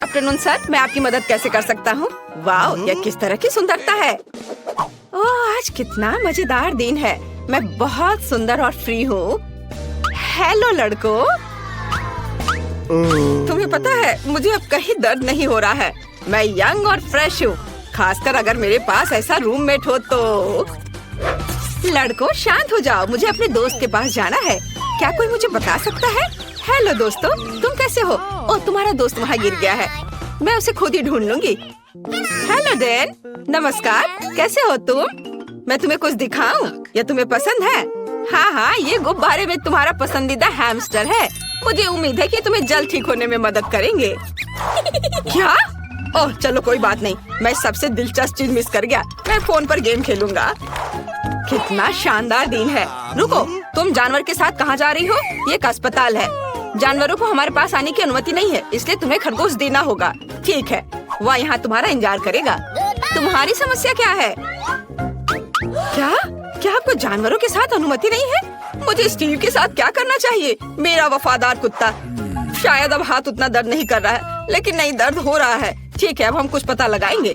Afternoon sir, मैं आपकी मदद कैसे कर सकता हूँ? वाह, यह किस तरह की सुंदरता है। ओह, आज कितना मजेदार दिन है। मैं बहुत सुंदर और फ्री हूँ। हेलो लड़कों, तुम्हें पता है मुझे अब कहीं दर्द नहीं हो रहा है। मैं यंग और फ्रेश हूँ, खासकर अगर मेरे पास ऐसा रूममेट हो तो। लड़कों शांत हो जाओ, मुझे अपने दोस्त के पास जाना है। क्या कोई मुझे बता सकता है? हेलो दोस्तों, तुम कैसे हो? ओह, तुम्हारा दोस्त वहाँ गिर गया है। मैं उसे खुद ही ढूंढ लूंगी। हेलो डैन, नमस्कार, कैसे हो तुम? मैं तुम्हें कुछ दिखाऊं? या तुम्हें पसंद है? हाँ हाँ, ये गुब्बारे में तुम्हारा पसंदीदा हैमस्टर है। मुझे उम्मीद है कि तुम्हें जल्द ठीक होने में मदद करेंगे। क्या? ओह चलो कोई बात नहीं, मैं सबसे दिलचस्प चीज मिस कर गया। मैं फोन पर गेम खेलूंगा। कितना शानदार दिन है। रुको, तुम जानवर के साथ कहाँ जा रही हो? ये एक अस्पताल है। जानवरों को हमारे पास आने की अनुमति नहीं है, इसलिए तुम्हें खरगोश देना होगा। ठीक है, वह यहाँ तुम्हारा इंतजार करेगा। तुम्हारी समस्या क्या है? क्या? क्या आपको जानवरों के साथ अनुमति नहीं है? मुझे स्टीव के साथ क्या करना चाहिए? मेरा वफादार कुत्ता। शायद अब हाथ उतना दर्द नहीं कर रहा है, लेकिन नहीं, दर्द हो रहा है। ठीक है, अब हम कुछ पता लगाएंगे।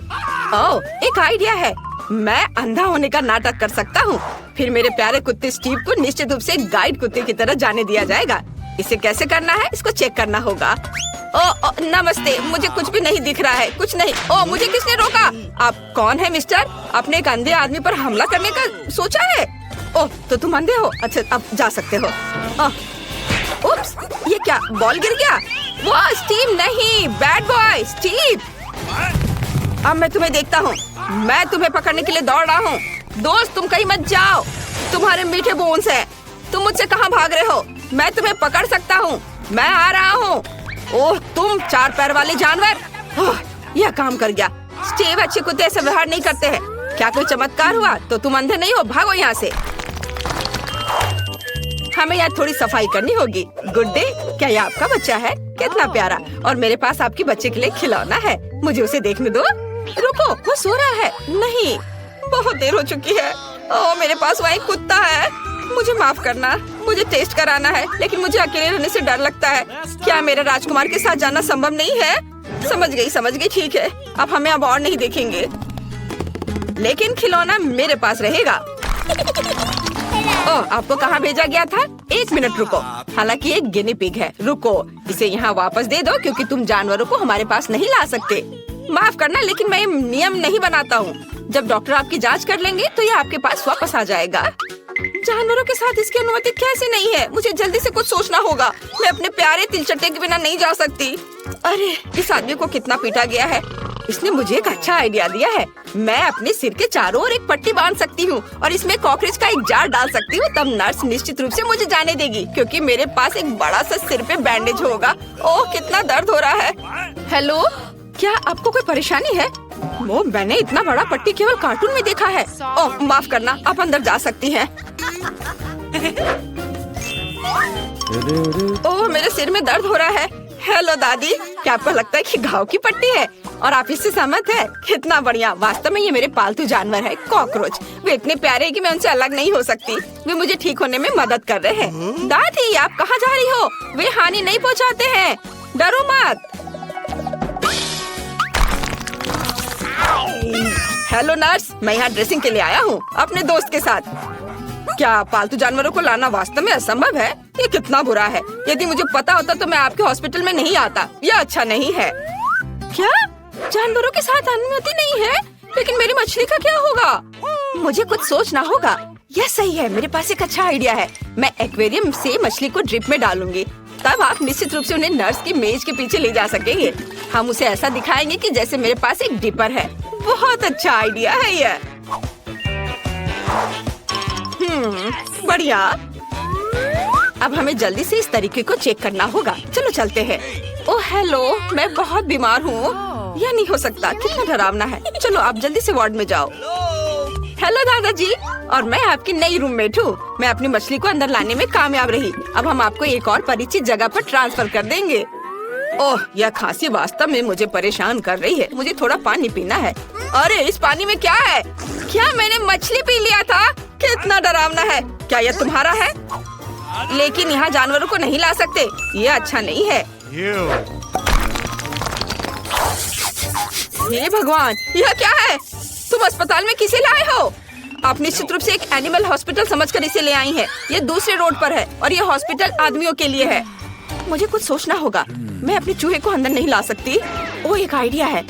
ओह, एक आइडिया है। मैं अंधा होने का नाटक कर सकता हूँ। फिर मेरे प्यारे कुत्ते स्टीव को निश्चित रूप से गाइड कुत्ते की तरह जाने दिया जाएगा। इसे कैसे करना है, इसको चेक करना होगा। ओ, नमस्ते, मुझे कुछ भी नहीं दिख रहा है। कुछ नहीं। ओ, मुझे किसने रोका? आप कौन है मिस्टर? आपने एक अंधे आदमी पर हमला करने का सोचा है? ओह, तो तुम अंधे हो? अच्छा, अब जा सकते हो। उप्स, ये क्या, बॉल गिर गया? वाह, स्टीव नहीं, बैड बॉय स्टीव। अब मैं तुम्हें देखता हूँ। मैं तुम्हें पकड़ने के लिए दौड़ रहा हूँ। दोस्त, तुम कहीं मत जाओ। तुम्हारे मीठे बोन्स हैं। तुम मुझसे कहाँ भाग रहे हो? मैं तुम्हें पकड़ सकता हूँ। मैं आ रहा हूँ। ओह, तुम 4 पैर वाले जानवर। ओह, यह काम कर गया। स्टीव, अच्छे कुत्ते ऐसे व्यवहार नहीं करते हैं। क्या कोई चमत्कार हुआ? तो तुम अंधे नहीं हो, भागो यहाँ से। हमें यहाँ थोड़ी सफाई करनी होगी। गुड डे, क्या ये आपका बच्चा है? कितना प्यारा। और मेरे पास आपके बच्चे के लिए खिलौना है, मुझे उसे देखने दो। रुको, वो सो रहा है। नहीं, बहुत देर हो चुकी है। ओह, मेरे पास वहाँ एक कुत्ता है। मुझे माफ करना, मुझे टेस्ट कराना है, लेकिन मुझे अकेले रहने से डर लगता है। क्या मेरे राजकुमार के साथ जाना संभव नहीं है? समझ गई, ठीक है। अब हमें अब और नहीं देखेंगे, लेकिन खिलौना मेरे पास रहेगा। ओह, आपको कहाँ भेजा गया था? 1 मिनट रुको। हालांकि एक गिनी पिग है। रुको, इसे यहाँ वापस दे दो, क्योंकि तुम जानवरों को हमारे पास नहीं ला सकते। माफ करना, लेकिन मैं नियम नहीं बनाता हूँ। जब डॉक्टर आपकी जांच कर लेंगे तो ये आपके पास वापस आ जाएगा। जानवरों के साथ इसकी अनुमति कैसे नहीं है? मुझे जल्दी से कुछ सोचना होगा। मैं अपने प्यारे तिलचट्टे के बिना नहीं जा सकती। अरे, इस आदमी को कितना पीटा गया है। इसने मुझे एक अच्छा आइडिया दिया है। मैं अपने सिर के चारों ओर एक पट्टी बांध सकती हूँ और इसमें कॉकरोच का एक जार डाल सकती हूँ। तब नर्स निश्चित रूप से मुझे जाने देगी, क्योंकि मेरे पास एक बड़ा सा सिर पे बैंडेज होगा। ओह, कितना दर्द हो रहा है। हेलो, क्या आपको कोई परेशानी है? वो मैंने इतना बड़ा पट्टी केवल कार्टून में देखा है। ओह, माफ करना, आप अंदर जा सकती हैं। ओह, मेरे सिर में दर्द हो रहा है। हेलो दादी, क्या आपको लगता है कि घाव की पट्टी है और आप इससे सहमत है? कितना बढ़िया। वास्तव में ये मेरे पालतू जानवर है, कॉकरोच। वे इतने प्यारे हैं कि मैं उनसे अलग नहीं हो सकती। वे मुझे ठीक होने में मदद कर रहे हैं। दादी, आप कहाँ जा रही हो? वे हानि नहीं पहुँचाते हैं, डरो मत। हेलो नर्स, मैं यहाँ ड्रेसिंग के लिए आया हूँ अपने दोस्त के साथ। क्या पालतू जानवरों को लाना वास्तव में असंभव है? ये कितना बुरा है। यदि मुझे पता होता तो मैं आपके हॉस्पिटल में नहीं आता। यह अच्छा नहीं है। क्या? जानवरों के साथ अनुमति नहीं है? लेकिन मेरी मछली का क्या होगा? मुझे कुछ सोचना होगा। यह सही है, मेरे पास एक अच्छा आइडिया है। मैं एक्वेरियम से मछली को ड्रिप में डालूंगी। तब आप निश्चित रूप से उन्हें नर्स की मेज के पीछे ले जा सकेंगे। हम उसे ऐसा दिखाएंगे कि जैसे मेरे पास एक डिपर है। बहुत अच्छा आइडिया है यह। बढ़िया। अब हमें जल्दी से इस तरीके को चेक करना होगा। चलो चलते हैं। ओह हेलो, मैं बहुत बीमार हूँ। यह नहीं हो सकता, कितना डरावना है। चलो आप जल्दी से वार्ड में जाओ। हेलो दादाजी, और मैं आपकी नई रूममेट हूँ। मैं अपनी मछली को अंदर लाने में कामयाब रही। अब हम आपको एक और परिचित जगह पर ट्रांसफर कर देंगे। ओह, यह खांसी वास्तव में मुझे परेशान कर रही है। मुझे थोड़ा पानी पीना है। अरे, इस पानी में क्या है? क्या मैंने मछली पी लिया था? कितना डरावना है। क्या यह तुम्हारा है? लेकिन यहाँ जानवरों को नहीं ला सकते। ये अच्छा नहीं है। हे भगवान, यह क्या है? तुम अस्पताल में किसे लाए हो? आप निश्चित रूप से एक एनिमल हॉस्पिटल समझकर इसे ले आई हैं। ये दूसरे रोड पर है और ये हॉस्पिटल आदमियों के लिए है। मुझे कुछ सोचना होगा। मैं अपने चूहे को अंदर नहीं ला सकती। ओ, एक आइडिया है।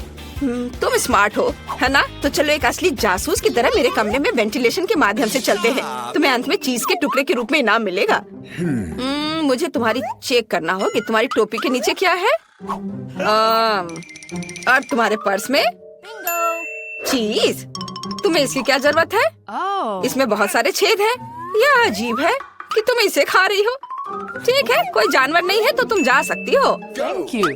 तुम स्मार्ट हो, है ना? तो चलो एक असली जासूस की तरह मेरे कमरे में वेंटिलेशन के माध्यम से चलते हैं। तुम्हें अंत में चीज के टुकड़े के रूप में इनाम मिलेगा। मुझे तुम्हारी चेक करना हो कि तुम्हारी टोपी के नीचे क्या है। और तुम्हारे पर्स में चीज। तुम्हें इसकी क्या जरूरत है? इसमें बहुत सारे छेद हैं। यह अजीब है कि तुम इसे खा रही हो। ठीक है, कोई जानवर नहीं है तो तुम जा सकती हो। Thank you.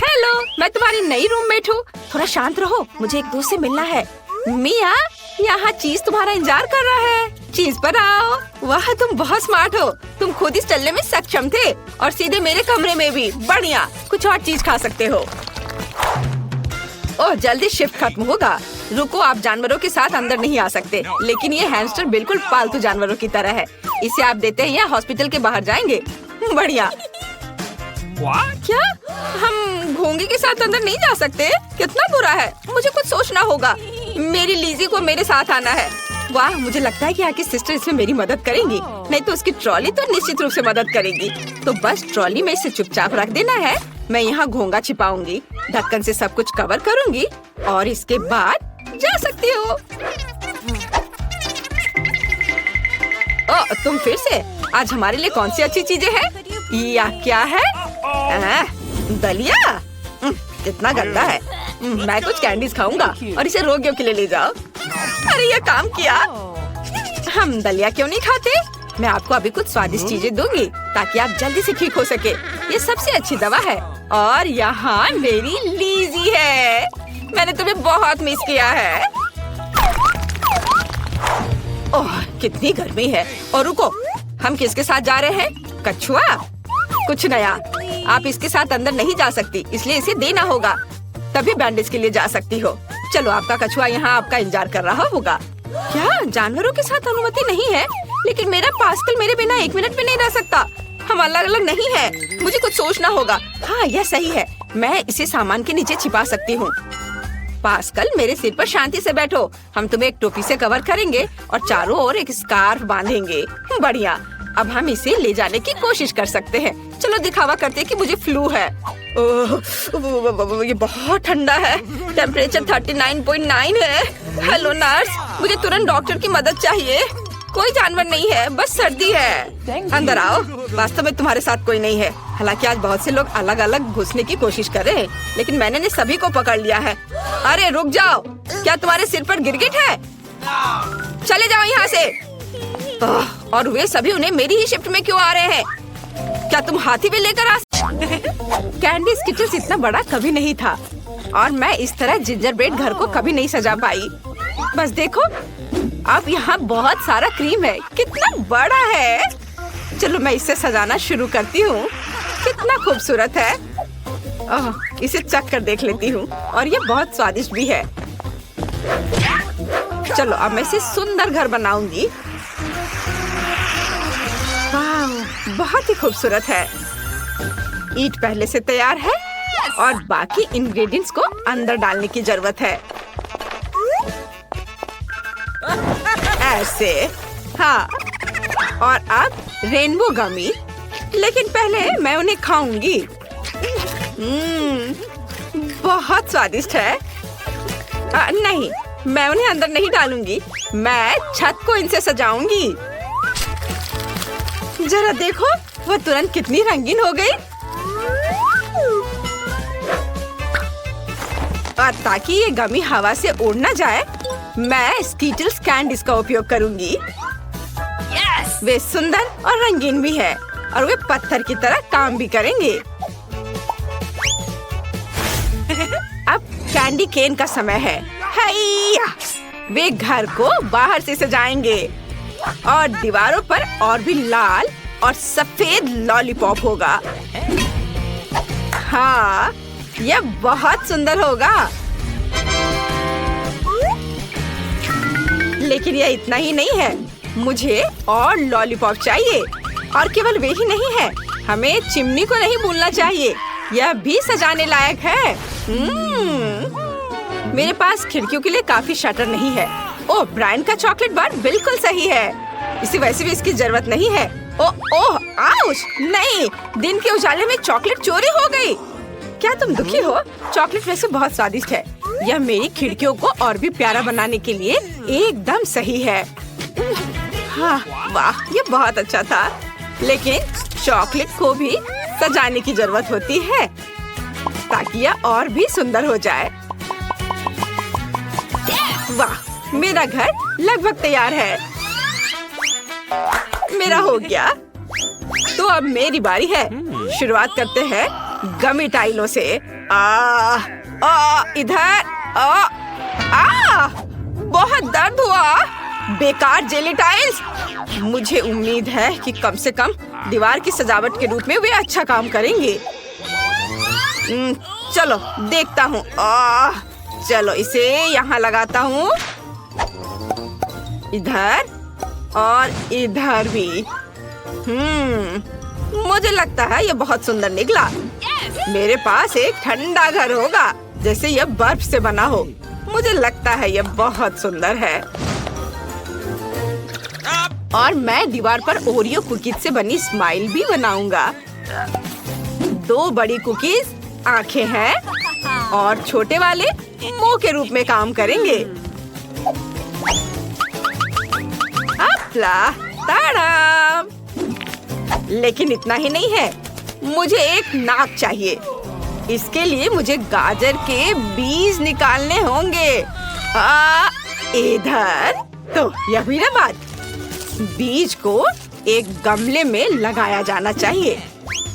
हेलो, मैं तुम्हारी नई रूममेट हूँ। थोड़ा शांत रहो, मुझे एक दोस्त से मिलना है। मिया, यहाँ चीज तुम्हारा इंतजार कर रहा है। चीज पर आओ। वाह, तुम बहुत स्मार्ट हो। तुम खुद इस चलने में सक्षम थे और सीधे मेरे कमरे में भी। बढ़िया, कुछ और चीज खा सकते हो। ओह, जल्दी शिफ्ट खत्म होगा। रुको, आप जानवरों के साथ अंदर नहीं आ सकते, लेकिन ये हैमस्टर बिल्कुल पालतू जानवरों की तरह है। इसे आप देते हैं या हॉस्पिटल के बाहर जाएंगे। बढ़िया। क्या हम घोंगे के साथ अंदर नहीं जा सकते? कितना बुरा है। मुझे कुछ सोचना होगा। मेरी लीजी को मेरे साथ आना है। वाह, मुझे लगता है कि आपकी सिस्टर इसमें मेरी मदद करेंगी। नहीं तो उसकी ट्रॉली तो निश्चित रूप से मदद करेगी। तो बस ट्रॉली में इसे चुपचाप रख देना है। मैं यहाँ घोंगा छिपाऊंगी, ढक्कन से सब कुछ कवर करूंगी और इसके बाद जा सकती हो। तुम फिर से? आज हमारे लिए कौन सी अच्छी चीजें हैं? या क्या है? दलिया? कितना गंदा है। मैं कुछ कैंडीज खाऊंगा और इसे रोगियों के लिए ले जाओ। अरे, ये काम किया। हम दलिया क्यों नहीं खाते? मैं आपको अभी कुछ स्वादिष्ट चीजें दूंगी ताकि आप जल्दी से ठीक हो सके। ये सबसे अच्छी दवा है। और यहाँ मेरी लीजी है। मैंने तुम्हें बहुत मिस किया है। ओह, कितनी गर्मी है। और रुको, हम किसके साथ जा रहे हैं? कछुआ? कुछ नया। आप इसके साथ अंदर नहीं जा सकती, इसलिए इसे देना होगा, तभी बैंडेज के लिए जा सकती हो। चलो, आपका कछुआ यहाँ आपका इंतजार कर रहा होगा। क्या जानवरों के साथ अनुमति नहीं है? लेकिन मेरा पास्कल मेरे बिना 1 मिनट भी नहीं रह सकता। हम अलग अलग नहीं है। मुझे कुछ सोचना होगा। हाँ, यह सही है। मैं इसे सामान के नीचे छिपा सकती हूँ। पास्कल, मेरे सिर पर शांति से बैठो। हम तुम्हें एक टोपी से कवर करेंगे और चारों ओर एक स्कार्फ बांधेंगे। बढ़िया। अब हम इसे ले जाने की कोशिश कर सकते हैं। चलो दिखावा करते हैं कि मुझे फ्लू है। ओह, ये बहुत ठंडा है। टेम्परेचर 39.9 है। हेलो नर्स, मुझे तुरंत डॉक्टर की मदद चाहिए। कोई जानवर नहीं है, बस सर्दी है। अंदर आओ। वास्तव में तुम्हारे साथ कोई नहीं है। हालांकि आज बहुत से लोग अलग अलग घुसने की कोशिश कर रहे हैं, लेकिन मैंने सभी को पकड़ लिया है। अरे रुक जाओ, क्या तुम्हारे सिर पर गिरगिट है? चले जाओ यहाँ से। और वे सभी उन्हें मेरी ही शिफ्ट में क्यों आ रहे हैं? क्या तुम हाथी भी लेकर आ? कैंडी स्किटल्स इतना बड़ा कभी नहीं था और मैं इस तरह जिंजर ब्रेड घर को कभी नहीं सजा पाई। बस देखो, अब यहाँ बहुत सारा क्रीम है। कितना बड़ा है। चलो मैं इसे सजाना शुरू करती हूँ। कितना खूबसूरत है। इसे चख कर देख लेती हूँ और ये बहुत स्वादिष्ट भी है। चलो अब मैं इसे सुंदर घर बनाऊंगी। वाह, बहुत ही खूबसूरत है। ईंट पहले से तैयार है और बाकी इंग्रेडिएंट्स को अंदर डालने की जरूरत है। ऐसे। हाँ, और अब रेनबो गमी। लेकिन पहले मैं उन्हें खाऊंगी। बहुत स्वादिष्ट है। नहीं, मैं उन्हें अंदर नहीं डालूंगी। मैं छत को इनसे सजाऊंगी। जरा देखो, वो तुरंत कितनी रंगीन हो गई। और ताकि ये गमी हवा से उड़ ना जाए, मैं स्कीटल्स कैंडीज का उपयोग करूंगी। वे सुंदर और रंगीन भी है और वे पत्थर की तरह काम भी करेंगे। अब कैंडी केन का समय है। हैया! वे घर को बाहर से सजाएंगे और दीवारों पर और भी लाल और सफेद लॉलीपॉप होगा। हाँ, यह बहुत सुंदर होगा। लेकिन यह इतना ही नहीं है, मुझे और लॉलीपॉप चाहिए। और केवल वे ही नहीं है, हमें चिमनी को नहीं भूलना चाहिए। यह भी सजाने लायक है। मेरे पास खिड़कियों के लिए काफी शटर नहीं है। ओह, ब्रायन का चॉकलेट बार बिल्कुल सही है। इसे वैसे भी इसकी जरूरत नहीं है। ओह, आउच! नहीं, दिन के उजाले में चॉकलेट चोरी हो गई। क्या तुम दुखी हो? चॉकलेट वैसे बहुत स्वादिष्ट है। यह मेरी खिड़कियों को और भी प्यारा बनाने के लिए एकदम सही है। हाँ, वाह, ये बहुत अच्छा था। लेकिन चॉकलेट को भी सजाने की जरूरत होती है ताकि यह और भी सुंदर हो जाए। वाह, मेरा घर लगभग तैयार है। मेरा हो गया। तो अब मेरी बारी है। शुरुआत करते हैं गमी टाइलों से। इधर बहुत दर्द हुआ। बेकार जेली टाइल्स। मुझे उम्मीद है कि कम से कम दीवार की सजावट के रूप में वे अच्छा काम करेंगे। चलो देखता हूँ। चलो इसे यहाँ लगाता हूँ, इधर और इधर भी। मुझे लगता है ये बहुत सुंदर निकला। मेरे पास एक ठंडा घर होगा जैसे यह बर्फ से बना हो। मुझे लगता है यह बहुत सुंदर है। और मैं दीवार पर ओरियो कुकीज से बनी स्माइल भी बनाऊंगा। 2 बड़ी कुकीज आंखें हैं और छोटे वाले मुंह के रूप में काम करेंगे। अपला ताड़ाम! लेकिन इतना ही नहीं है, मुझे एक नाक चाहिए। इसके लिए मुझे गाजर के बीज निकालने होंगे। इधर तो यह हुई ना बात। बीज को एक गमले में लगाया जाना चाहिए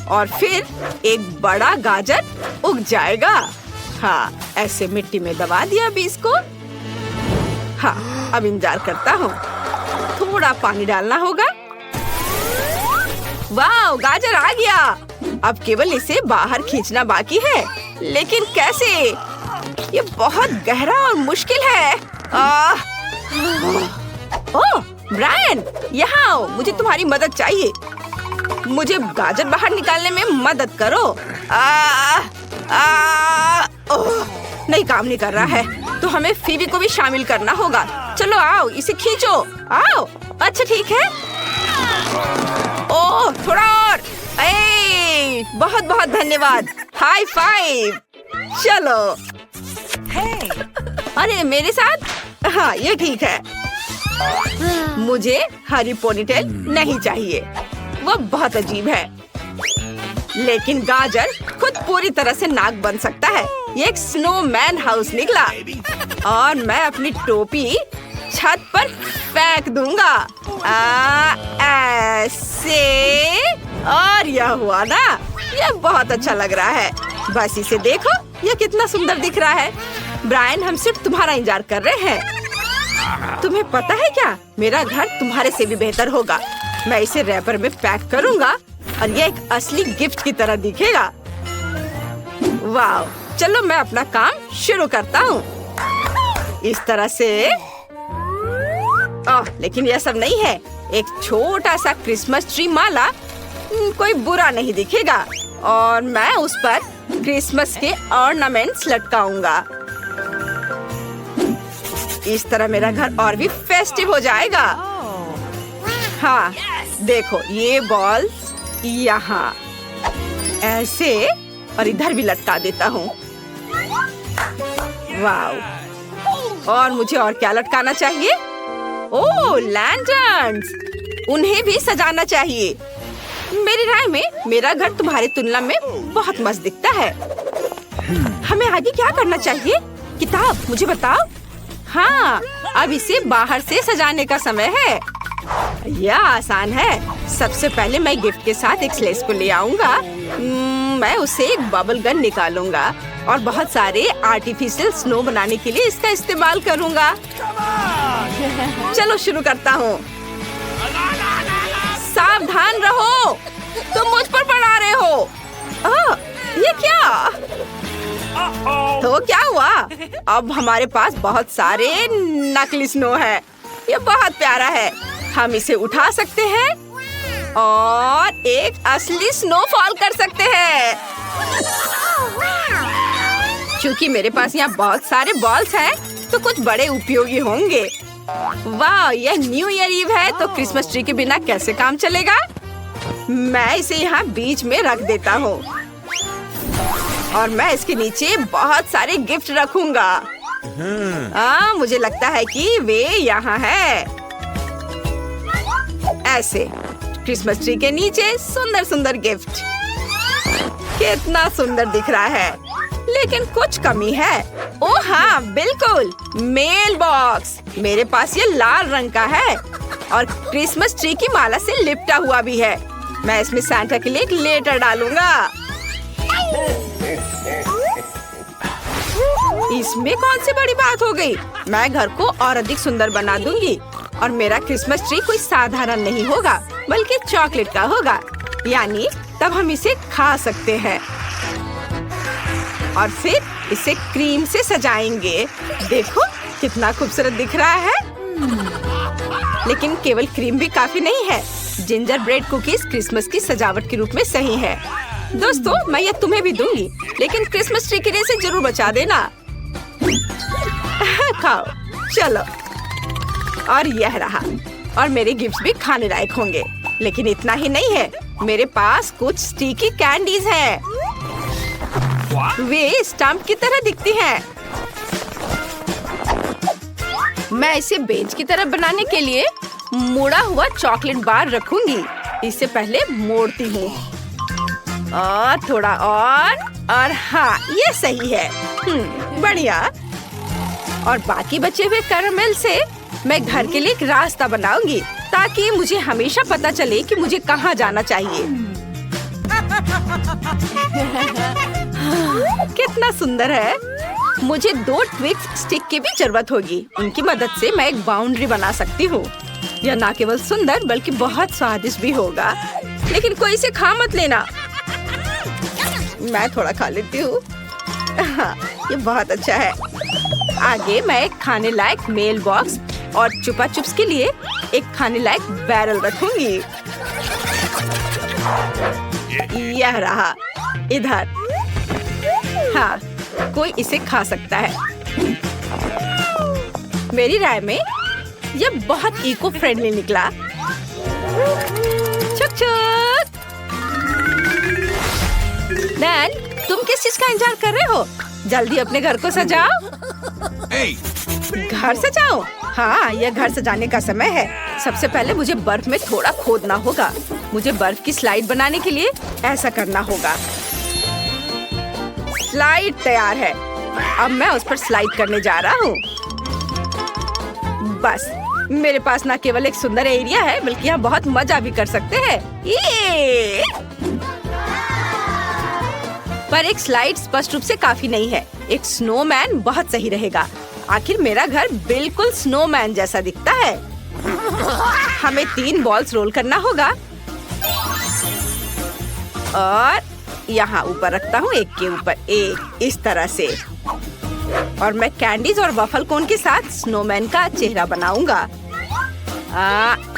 और फिर एक बड़ा गाजर उग जाएगा। हाँ, ऐसे मिट्टी में दबा दिया बीज को। हाँ, अब इंतजार करता हूँ। थोड़ा पानी डालना होगा। वाह, गाजर आ गया। अब केवल इसे बाहर खींचना बाकी है। लेकिन कैसे? ये बहुत गहरा और मुश्किल है। ओह, ब्रायन, यहाँ आओ। मुझे तुम्हारी मदद चाहिए। मुझे गाजर बाहर निकालने में मदद करो। नहीं, काम नहीं कर रहा है तो हमें फीबी को भी शामिल करना होगा। चलो आओ, इसे खींचो। आओ। अच्छा ठीक है। ओह, थोड़ा और। बहुत बहुत धन्यवाद। High five. चलो। अरे मेरे साथ? हाँ, ये ठीक है। मुझे हरी पोनीटेल नहीं चाहिए, वो बहुत अजीब है। लेकिन गाजर खुद पूरी तरह से नाक बन सकता है। ये एक स्नोमैन हाउस निकला और मैं अपनी टोपी छत पर फेंक दूंगा। ऐसे। और यह हुआ ना? यह बहुत अच्छा लग रहा है। बस इसे देखो, यह कितना सुंदर दिख रहा है। ब्रायन, हम सिर्फ तुम्हारा इंतजार कर रहे हैं। तुम्हें पता है क्या, मेरा घर तुम्हारे से भी बेहतर होगा। मैं इसे रैपर में पैक करूंगा और यह एक असली गिफ्ट की तरह दिखेगा। वाह, चलो मैं अपना काम शुरू करता हूँ। इस तरह से। लेकिन यह सब नहीं है। एक छोटा सा क्रिसमस ट्री माला कोई बुरा नहीं दिखेगा और मैं उस पर क्रिसमस के ऑर्नामेंट्स लटकाऊंगा। इस तरह मेरा घर और भी फेस्टिव हो जाएगा। हाँ, देखो ये बॉल्स यहाँ ऐसे और इधर भी लटका देता हूँ। वाव! और मुझे और क्या लटकाना चाहिए? ओह, लैंटर्न्स! उन्हें भी सजाना चाहिए। मेरी राय में मेरा घर तुम्हारी तुलना में बहुत मस्त दिखता है। हमें आगे क्या करना चाहिए? किताब, मुझे बताओ। हाँ, अब इसे बाहर से सजाने का समय है। यह आसान है। सबसे पहले मैं गिफ्ट के साथ एक स्लेज को ले आऊंगा। मैं उसे एक बबल गन निकालूंगा और बहुत सारे आर्टिफिशियल स्नो बनाने के लिए इसका इस्तेमाल करूंगा। चलो शुरू करता हूँ। सावधान रहो, तुम मुझ पर पड़ा रहे हो। ये क्या? तो क्या हुआ? अब हमारे पास बहुत सारे नकली स्नो है। ये बहुत प्यारा है। हम इसे उठा सकते हैं और एक असली स्नोफॉल कर सकते हैं। क्योंकि मेरे पास यहाँ बहुत सारे बॉल्स हैं, तो कुछ बड़े उपयोगी होंगे। वाह, यह न्यू ईयर ईव है, तो क्रिसमस ट्री के बिना कैसे काम चलेगा? मैं इसे यहाँ बीच में रख देता हूँ और मैं इसके नीचे बहुत सारे गिफ्ट रखूंगा। मुझे लगता है कि वे यहाँ है। ऐसे क्रिसमस ट्री के नीचे सुंदर सुंदर गिफ्ट। कितना सुंदर दिख रहा है, लेकिन कुछ कमी है। ओह हाँ, बिल्कुल, मेल बॉक्स। मेरे पास ये लाल रंग का है और क्रिसमस ट्री की माला से लिपटा हुआ भी है। मैं इसमें सांता के लिए एक लेटर डालूंगा। इसमें कौन सी बड़ी बात हो गई? मैं घर को और अधिक सुंदर बना दूंगी और मेरा क्रिसमस ट्री कोई साधारण नहीं होगा, बल्कि चॉकलेट का होगा। यानी तब हम इसे खा सकते हैं और फिर इसे क्रीम से सजाएंगे। देखो कितना खूबसूरत दिख रहा है। लेकिन केवल क्रीम भी काफी नहीं है। जिंजर ब्रेड कुकीज क्रिसमस की सजावट के रूप में सही है। दोस्तों, मैं ये तुम्हें भी दूंगी, लेकिन क्रिसमस ट्री के लिए इसे जरूर बचा देना। खाओ, चलो। और यह रहा। और मेरे गिफ्ट्स भी खाने लायक होंगे। लेकिन इतना ही नहीं है, मेरे पास कुछ स्टिकी कैंडीज हैं। वे स्टंप की तरह दिखती हैं। मैं इसे बेंच की तरह बनाने के लिए मुड़ा हुआ चॉकलेट बार रखूंगी। इससे पहले मोड़ती हूँ और थोड़ा और हाँ, ये सही है। बढ़िया। और बाकी बचे हुए कैरामेल से मैं घर के लिए एक रास्ता बनाऊंगी, ताकि मुझे हमेशा पता चले कि मुझे कहाँ जाना चाहिए। कितना सुंदर है। मुझे 2 ट्विक्स स्टिक की भी जरूरत होगी। उनकी मदद से मैं एक बाउंड्री बना सकती हूँ। यह न केवल सुंदर बल्कि बहुत स्वादिष्ट भी होगा। लेकिन कोई इसे खा मत लेना। मैं थोड़ा खा लेती हूँ। हाँ, ये बहुत अच्छा है। आगे मैं एक खाने लायक मेल बॉक्स और चुपा चुप्स के लिए एक खाने लायक बैरल रखूंगी। यह रहा इधर। हाँ, कोई इसे खा सकता है। मेरी राय में यह बहुत इको फ्रेंडली निकला। छुक छुक। डैन, तुम किस चीज का इंतजार कर रहे हो? जल्दी अपने घर को सजाओ। घर सजाओ? हाँ, यह घर सजाने का समय है। सबसे पहले मुझे बर्फ में थोड़ा खोदना होगा। मुझे बर्फ की स्लाइड बनाने के लिए ऐसा करना होगा। स्लाइड तैयार है। अब मैं उस पर स्लाइड करने जा रहा हूँ। बस, मेरे पास न केवल एक सुंदर एरिया है, बल्कि यहाँ बहुत मजा भी कर सकते हैं। ये पर एक स्लाइड स्पष्ट रूप से काफी नहीं है। एक स्नोमैन बहुत सही रहेगा। आखिर मेरा घर बिल्कुल स्नोमैन जैसा दिखता है। हमें 3 बॉल्स रोल करना होगा और यहाँ ऊपर रखता हूँ, एक के ऊपर एक, इस तरह से। और मैं कैंडीज और वफल कोन के साथ स्नोमैन का चेहरा बनाऊंगा।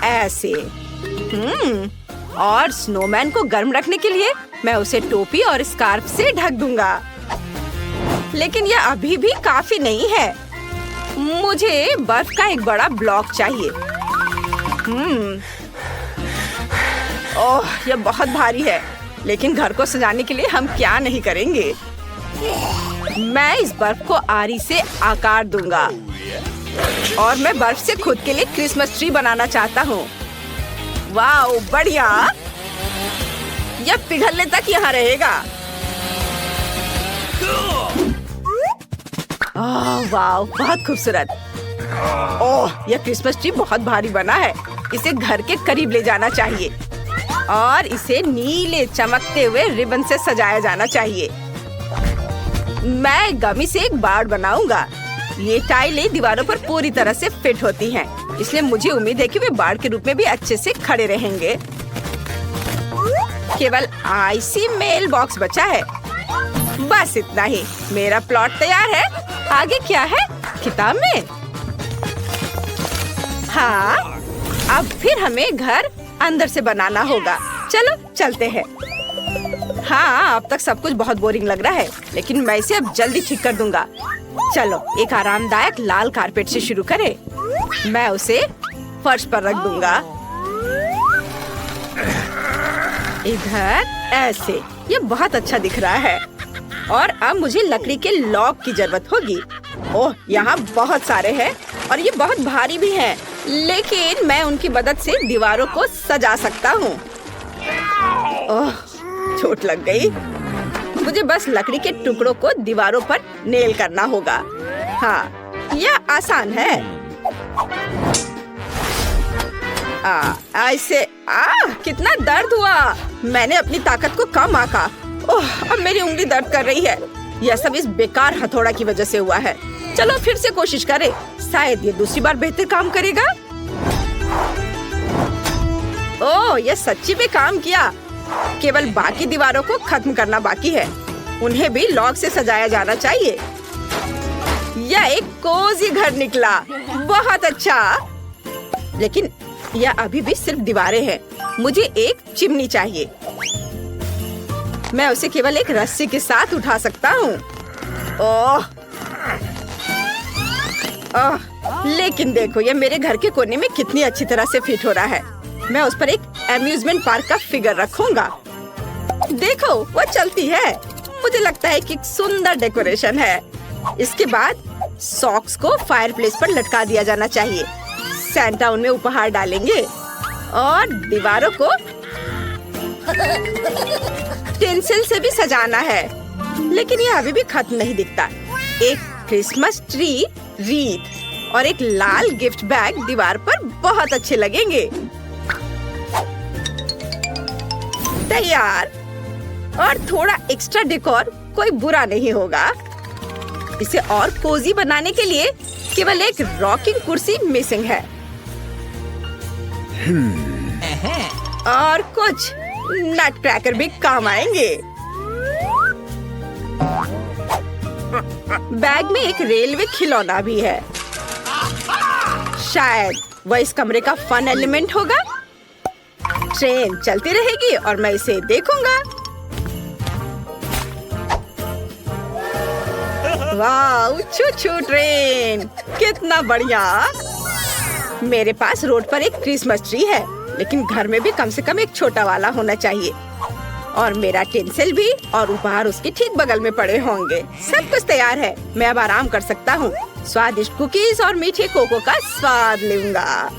ऐसे। और स्नोमैन को गर्म रखने के लिए मैं उसे टोपी और स्कार्फ से ढक दूंगा। लेकिन यह अभी भी काफी नहीं है। मुझे बर्फ का एक बड़ा ब्लॉक चाहिए। ओह, यह बहुत भारी है। लेकिन घर को सजाने के लिए हम क्या नहीं करेंगे। मैं इस बर्फ को आरी से आकार दूंगा और मैं बर्फ से खुद के लिए क्रिसमस ट्री बनाना चाहता हूँ। वाह, बढ़िया। यह पिघलने तक यहाँ रहेगा। वाह, बहुत खूबसूरत। ओह, यह क्रिसमस ट्री बहुत भारी बना है। इसे घर के करीब ले जाना चाहिए और इसे नीले चमकते हुए रिबन से सजाया जाना चाहिए। मैं गमी से एक बाड़ बनाऊंगा। ये टाइलें दीवारों पर पूरी तरह से फिट होती हैं, इसलिए मुझे उम्मीद है कि वे बाड़ के रूप में भी अच्छे से खड़े रहेंगे। केवल आईसी मेल बॉक्स बचा है। बस इतना ही। मेरा प्लॉट तैयार है। आगे क्या है किताब में? हाँ, अब फिर हमें घर अंदर से बनाना होगा। चलो चलते हैं। हाँ, अब तक सब कुछ बहुत बोरिंग लग रहा है, लेकिन मैं इसे अब जल्दी ठीक कर दूंगा। चलो एक आरामदायक लाल कारपेट से शुरू करें। मैं उसे फर्श पर रख दूंगा। इधर ऐसे, ये बहुत अच्छा दिख रहा है। और अब मुझे लकड़ी के लॉक की जरूरत होगी। ओह, यहाँ बहुत सारे हैं और ये बहुत भारी भी हैं, लेकिन मैं उनकी मदद से दीवारों को सजा सकता हूँ। ओह, चोट लग गई। मुझे बस लकड़ी के टुकड़ों को दीवारों पर नेल करना होगा। हाँ, यह आसान है। ऐसे कितना दर्द हुआ। मैंने अपनी ताकत को कम आंका। ओह, अब मेरी उंगली दर्द कर रही है। यह सब इस बेकार हथौड़ा की वजह से हुआ है। चलो फिर से कोशिश करें, शायद ये दूसरी बार बेहतर काम करेगा। ओह, यह सच्ची में काम किया। केवल बाकी दीवारों को खत्म करना बाकी है। उन्हें भी लॉक से सजाया जाना चाहिए। यह एक कोजी घर निकला। बहुत अच्छा। लेकिन यह अभी भी सिर्फ दीवारें हैं। मुझे एक चिमनी चाहिए। मैं उसे केवल एक रस्सी के साथ उठा सकता हूँ। ओह, लेकिन देखो, यह मेरे घर के कोने में कितनी अच्छी तरह से फिट हो रहा है। मैं उस पर एक अम्यूजमेंट पार्क का फिगर रखूंगा। देखो, वो चलती है। मुझे लगता है कि एक सुंदर डेकोरेशन है। इसके बाद सॉक्स को फायरप्लेस पर लटका दिया जाना चाहिए। सैंटा उनमें उपहार डालेंगे और दीवारों को टिंसिल से भी सजाना है। लेकिन ये अभी भी खत्म नहीं दिखता। एक क्रिसमस ट्री, रीत और एक लाल गिफ्ट बैग दीवार पर बहुत अच्छे लगेंगे। तैयार। और थोड़ा एक्स्ट्रा डेकोर कोई बुरा नहीं होगा। इसे और कोजी बनाने के लिए केवल एक रॉकिंग कुर्सी मिसिंग है। और कुछ नट क्रैकर भी काम आएंगे। बैग में एक रेलवे खिलौना भी है। शायद वह इस कमरे का फन एलिमेंट होगा। ट्रेन चलती रहेगी और मैं इसे देखूंगा। वाह, छू-छू ट्रेन, कितना बढ़िया। मेरे पास रोड पर एक क्रिसमस ट्री है, लेकिन घर में भी कम से कम एक छोटा वाला होना चाहिए। और मेरा टिंसिल भी और उपहार उसके ठीक बगल में पड़े होंगे। सब कुछ तैयार है। मैं अब आराम कर सकता हूँ। स्वादिष्ट कुकीज और मीठे कोको का स्वाद लूंगा।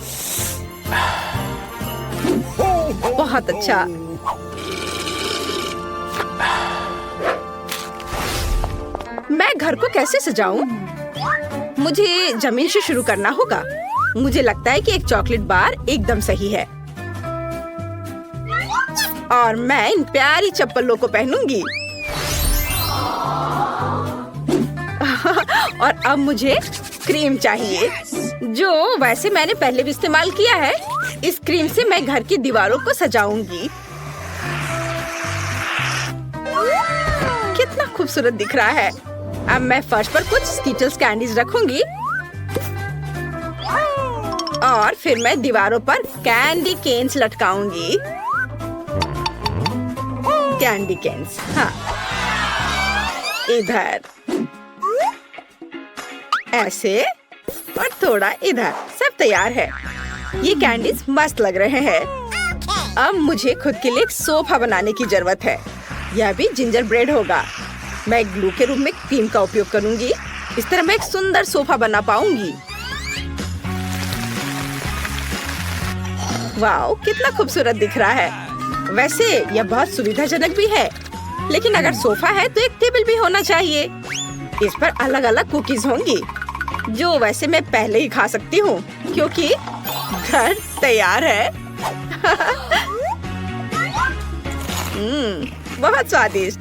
बहुत अच्छा। मैं घर को कैसे सजाऊं? मुझे जमीन से शुरू करना होगा। मुझे लगता है कि एक चॉकलेट बार एकदम सही है। और मैं इन प्यारी चप्पलों को पहनूंगी। और अब मुझे क्रीम चाहिए, जो वैसे मैंने पहले भी इस्तेमाल किया है। इस क्रीम से मैं घर की दीवारों को सजाऊंगी। कितना खूबसूरत दिख रहा है। अब मैं फर्श पर कुछ स्कीटल्स कैंडीज रखूंगी और फिर मैं दीवारों पर कैंडी केन्स लटकाऊंगी। कैंडी केन्स, हाँ, इधर ऐसे और थोड़ा इधर। सब तैयार है। ये कैंडीज मस्त लग रहे हैं। अब मुझे खुद के लिए एक सोफा बनाने की जरूरत है। यह भी जिंजर ब्रेड होगा। मैं ग्लू के रूप में क्रीम का उपयोग करूंगी। इस तरह मैं एक सुंदर सोफा बना पाऊंगी। वाओ, कितना खूबसूरत दिख रहा है। वैसे यह बहुत सुविधाजनक भी है, लेकिन अगर सोफा है तो एक टेबल भी होना चाहिए। इस पर अलग अलग कुकीज होंगी, जो वैसे मैं पहले ही खा सकती हूँ, क्योंकि घर तैयार है। बहुत स्वादिष्ट।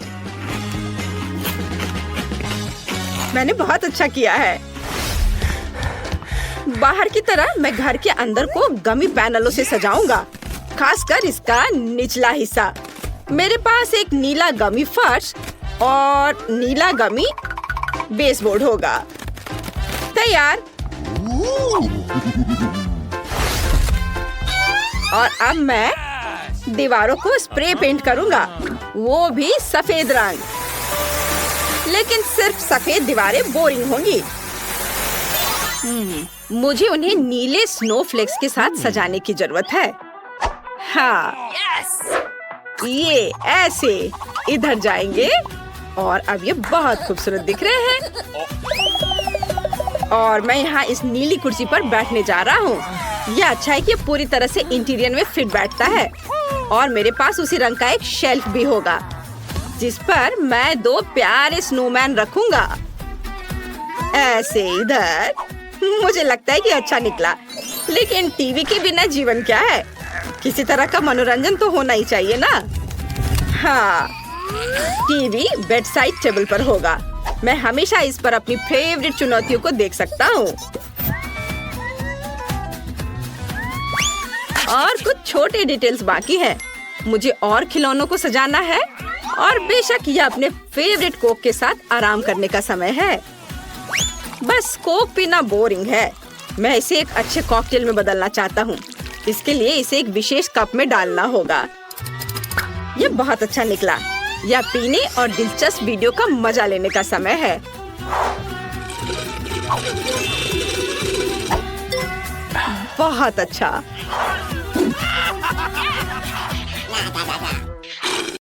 मैंने बहुत अच्छा किया है। बाहर की तरह मैं घर के अंदर को गमी पैनलों से सजाऊंगा, खासकर इसका निचला हिस्सा। मेरे पास एक नीला गमी फर्श और नीला गमी बेसबोर्ड होगा। तैयार। और अब मैं दीवारों को स्प्रे पेंट करूंगा। वो भी सफेद रंग। लेकिन सिर्फ सफेद दीवारें बोरिंग होंगी। मुझे उन्हें नीले स्नोफ्लेक्स के साथ सजाने की जरूरत है। हाँ, ये ऐसे इधर जाएंगे और अब ये बहुत खूबसूरत दिख रहे हैं। और मैं यहाँ इस नीली कुर्सी पर बैठने जा रहा हूँ। यह अच्छा है कि पूरी तरह से इंटीरियर में फिट बैठता है। और मेरे पास उसी रंग का एक शेल्फ भी होगा जिस पर मैं 2 प्यारे स्नोमैन रखूंगा। ऐसे इधर। मुझे लगता है कि अच्छा निकला। लेकिन टीवी के बिना जीवन क्या है? किसी तरह का मनोरंजन तो होना ही चाहिए ना। हाँ, टीवी बेड साइड टेबल पर होगा। मैं हमेशा इस पर अपनी फेवरेट चुनौतियों को देख सकता हूँ। और कुछ छोटे डिटेल्स बाकी हैं। मुझे और खिलौनों को सजाना है। और बेशक यह अपने फेवरेट कोक के साथ आराम करने का समय है। बस कोक पीना बोरिंग है। मैं इसे एक अच्छे कॉकटेल में बदलना चाहता हूँ। इसके लिए इसे एक विशेष कप में डालना होगा। यह बहुत अच्छा निकला। यह पीने और दिलचस्प वीडियो का मजा लेने का समय है। बहुत अच्छा।